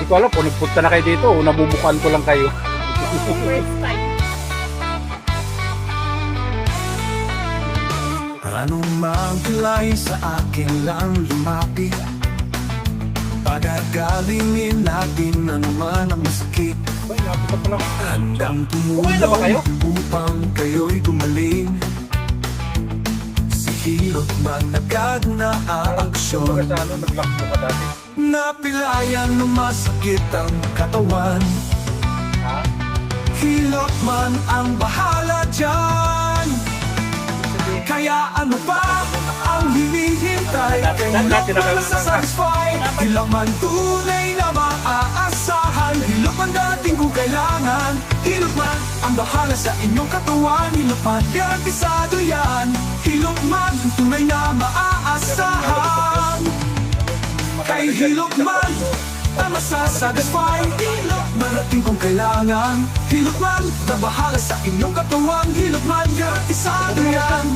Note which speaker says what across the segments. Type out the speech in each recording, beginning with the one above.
Speaker 1: ko alam kung nagpunta na kayo dito o nabubukan ko lang kayo.
Speaker 2: First time.
Speaker 3: Anong magpilay sa akin lang lumapit, pagagalingin natin anuman ang masakit.
Speaker 1: Ay, lapit na pala.
Speaker 3: Handang
Speaker 1: Kumain na ba kayo?
Speaker 3: tumulong upang kayo'y gumaling. Si Hilot man agad na aaksyon,
Speaker 1: Sa ano, nag-lock mo ka dati.
Speaker 3: napilayan ng masakit ang katawan.
Speaker 1: Ha?
Speaker 3: Hilot man ang bahala dyan. Kaya ano ba ang hinihintay? Hilot man nasasatisfy, hilot man tunay na maaasahan, hilot man dating kung kailangan, hilot man ang bahala sa inyong katawan, hilot man garantisado yan, hilot man tunay na maaasahan. Kay hilot man ang masasatisfy, hilot man dating kung kailangan, hilot man na bahala sa inyong katawan, hilot man garantisado yan.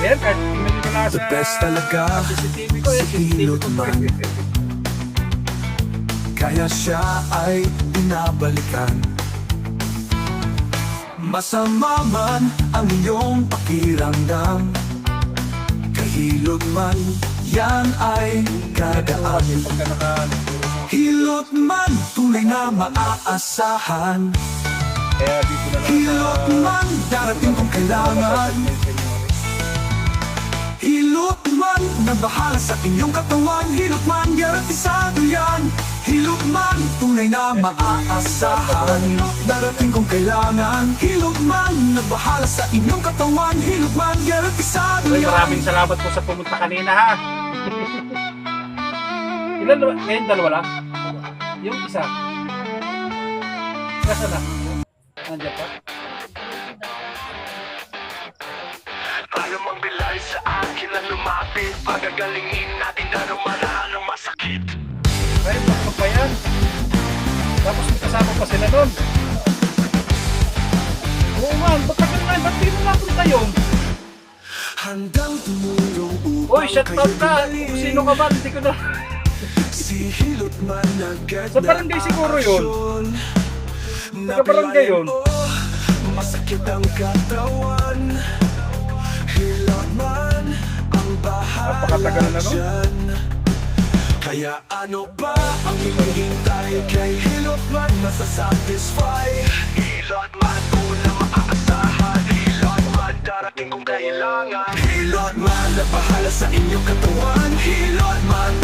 Speaker 1: Ayan, kahit tingnan nyo na
Speaker 3: The
Speaker 1: sa
Speaker 3: best talaga
Speaker 1: CCTV ko.
Speaker 3: si Hilot man, kaya siya ay binabalikan. Masama man ang iyong pakiramdam, kahilot man yan ay gagaan.
Speaker 1: Pagka naka...
Speaker 3: Hilot man tunay na maaasahan,
Speaker 1: Kaya dito na lang
Speaker 3: hilot man darating kung kailangan, hilot man na bahala sa inyong katawan, hilot man garantisado yan, hilot man tunay na maaasasan, darating kung kailangan, hilot man na bahala sa inyong katawan, hilot man garantisado
Speaker 1: Uy,
Speaker 3: yan.
Speaker 1: maraming salamat po sa pumunta kanina ha. Ilan ba? Ngayon dalawa lang? Yung isa. Nasa na? Nandiyan pa?
Speaker 3: Ayaw magbilay sa akin na lumapit, pagagalingin natin na naman ang masakit.
Speaker 1: Ay, bakit pa yan? Tapos may kasama pa sila doon. Oo man, ba't di mo napunta yun?
Speaker 3: Handang tumulong
Speaker 1: Uy,
Speaker 3: upang
Speaker 1: shoutout ka!
Speaker 3: gumaling.
Speaker 1: Kung sino ka ba? Hindi ko na...
Speaker 3: Si Hilot man agad
Speaker 1: Sa barangay siguro yun. Sa barangay yun.
Speaker 3: Masakit ang katawan, hilot man ang bahala
Speaker 1: Napakatagal na, no?
Speaker 3: dyan. Kaya ano ba ang hinihintay? Kay hilot man masasatisfy, hilot man una maaasahan, hilot man darating kung kailangan, hilot man na bahala sa inyong katawan, hilot man